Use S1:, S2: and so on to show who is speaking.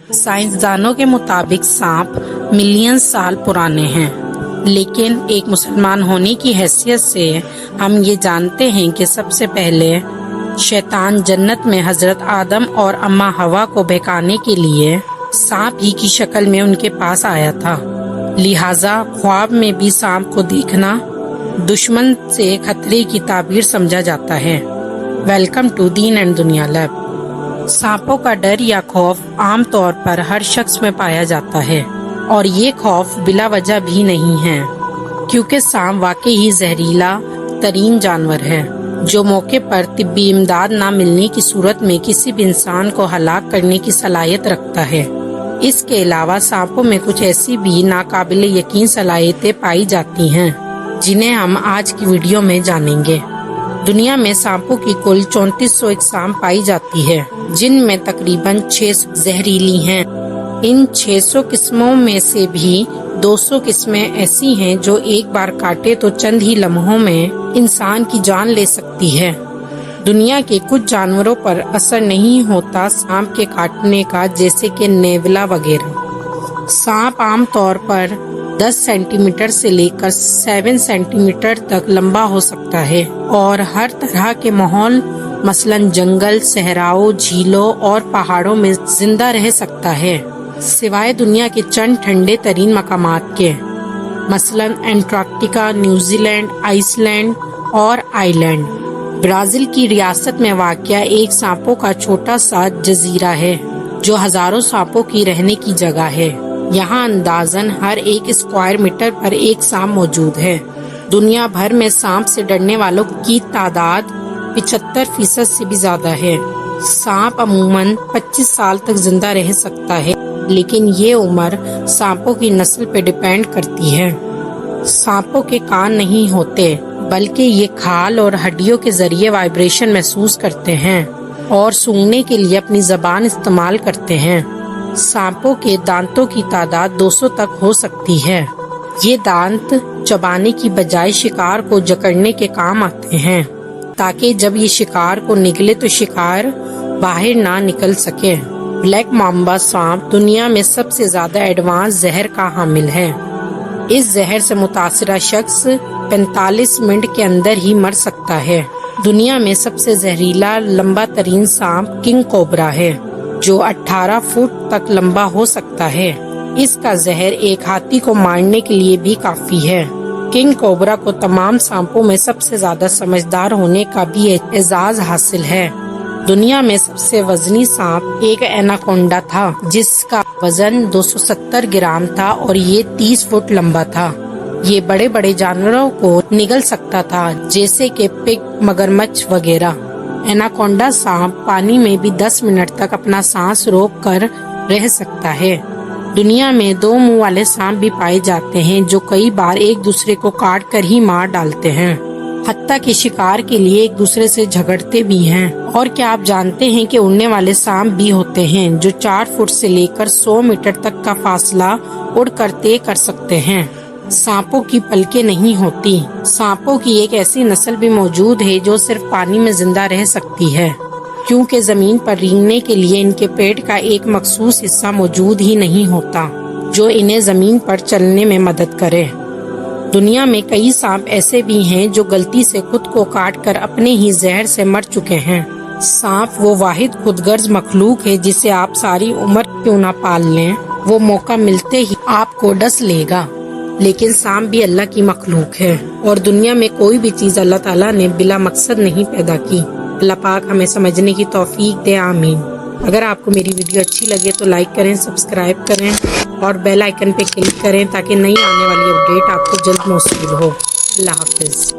S1: سائنسدانوں کے مطابق سانپ ملین سال پرانے ہیں، لیکن ایک مسلمان ہونے کی حیثیت سے ہم یہ جانتے ہیں کہ سب سے پہلے شیطان جنت میں حضرت آدم اور اماں حوا کو بہکانے کے لیے سانپ ہی کی شکل میں ان کے پاس آیا تھا۔ لہٰذا خواب میں بھی سانپ کو دیکھنا دشمن سے خطرے کی تعبیر سمجھا جاتا ہے۔ ویلکم ٹو دین اینڈ دنیا لیب۔ سانپوں کا ڈر یا خوف عام طور پر ہر شخص میں پایا جاتا ہے، اور یہ خوف بلا وجہ بھی نہیں ہے، کیونکہ سانپ واقعی ہی زہریلا ترین جانور ہے جو موقع پر طبی امداد نہ ملنے کی صورت میں کسی بھی انسان کو ہلاک کرنے کی صلاحیت رکھتا ہے۔ اس کے علاوہ سانپوں میں کچھ ایسی بھی ناقابل یقین صلاحیتیں پائی جاتی ہیں جنہیں ہم آج کی ویڈیو میں جانیں گے۔ دنیا میں سانپوں کی کل 3400 اقسام پائی جاتی ہے، جن میں تقریباً 600 زہریلی ہیں۔ ان 600 قسموں میں سے بھی 200 قسمیں ایسی ہیں جو ایک بار کاٹے تو چند ہی لمحوں میں انسان کی جان لے سکتی ہے۔ دنیا کے کچھ جانوروں پر اثر نہیں ہوتا سانپ کے کاٹنے کا، جیسے کہ نیولا وغیرہ۔ سانپ عام طور پر 10 سینٹی میٹر سے لے کر 7 سینٹی میٹر تک لمبا ہو سکتا ہے اور ہر طرح کے ماحول مثلاً جنگل، صحراؤں، جھیلوں اور پہاڑوں میں زندہ رہ سکتا ہے، سوائے دنیا کے چند ٹھنڈے ترین مقامات کے، مثلاً Antarctica, New Zealand, Iceland اور آئی لینڈ۔ برازیل کی ریاست میں واقع ایک سانپوں کا چھوٹا سا جزیرہ ہے جو ہزاروں سانپوں کی رہنے کی جگہ ہے۔ یہاں اندازاً ہر 1 اسکوائر میٹر پر ایک سانپ موجود ہے۔ دنیا بھر میں سانپ سے ڈرنے والوں کی تعداد 75% سے بھی زیادہ ہے۔ سانپ عموماً 25 سال تک زندہ رہ سکتا ہے، لیکن یہ عمر سانپوں کی نسل پہ ڈیپینڈ کرتی ہے۔ سانپوں کے کان نہیں ہوتے، بلکہ یہ کھال اور ہڈیوں کے ذریعے وائبریشن محسوس کرتے ہیں اور سونگھنے کے لیے اپنی زبان استعمال کرتے ہیں۔ سانپوں کے دانتوں کی تعداد 200 تک ہو سکتی ہے۔ یہ دانت چبانے کی بجائے شکار کو جکڑنے کے کام آتے ہیں، تاکہ جب یہ شکار کو نگلے تو شکار باہر نہ نکل سکے۔ بلیک مامبا سانپ دنیا میں سب سے زیادہ ایڈوانس زہر کا حامل ہے۔ اس زہر سے متاثرہ شخص 45 منٹ کے اندر ہی مر سکتا ہے۔ دنیا میں سب سے زہریلا لمبا ترین سانپ کنگ کوبرا ہے، جو 18 فٹ تک لمبا ہو سکتا ہے۔ اس کا زہر ایک ہاتھی کو مارنے کے لیے بھی کافی ہے۔ کنگ کوبرا کو تمام سانپوں میں سب سے زیادہ سمجھدار ہونے کا بھی اعزاز حاصل ہے۔ دنیا میں سب سے وزنی سانپ ایک ایناکونڈا تھا، جس کا وزن 270 گرام تھا اور یہ 30 فٹ لمبا تھا۔ یہ بڑے بڑے جانوروں کو نگل سکتا تھا، جیسے کہ پگ، مگرمچھ وغیرہ۔ ایناکونڈا سانپ پانی میں بھی 10 منٹ تک اپنا سانس روک کر رہ سکتا ہے۔ دنیا میں 2 منہ والے سانپ بھی پائے جاتے ہیں جو کئی بار ایک دوسرے کو کاٹ کر ہی مار ڈالتے ہیں، حتیٰ کہ شکار کے لیے ایک دوسرے سے جھگڑتے بھی ہیں۔ اور کیا آپ جانتے ہیں کہ اڑنے والے سانپ بھی ہوتے ہیں جو 4 فٹ سے لے کر 100 میٹر تک کا فاصلہ اڑ کر طے کر سکتے ہیں۔ سانپوں کی پلکیں نہیں ہوتی۔ سانپوں کی ایک ایسی نسل بھی موجود ہے جو صرف پانی میں زندہ رہ سکتی ہے، کیونکہ زمین پر رینگنے کے لیے ان کے پیٹ کا ایک مخصوص حصہ موجود ہی نہیں ہوتا جو انہیں زمین پر چلنے میں مدد کرے۔ دنیا میں کئی سانپ ایسے بھی ہیں جو غلطی سے خود کو کاٹ کر اپنے ہی زہر سے مر چکے ہیں۔ سانپ وہ واحد خود غرض مخلوق ہے جسے آپ ساری عمر کیوں نہ پال لیں، وہ موقع ملتے ہی آپ کو ڈس لے گا۔ لیکن سانپ بھی اللہ کی مخلوق ہے، اور دنیا میں کوئی بھی چیز اللہ تعالیٰ نے بلا مقصد نہیں پیدا کی۔ اللہ پاک ہمیں سمجھنے کی توفیق دے، آمین۔ اگر آپ کو میری ویڈیو اچھی لگے تو لائک کریں، سبسکرائب کریں اور بیل آئیکن پہ کلک کریں تاکہ نئی آنے والی اپڈیٹ آپ کو جلد موصول ہو۔ اللہ حافظ۔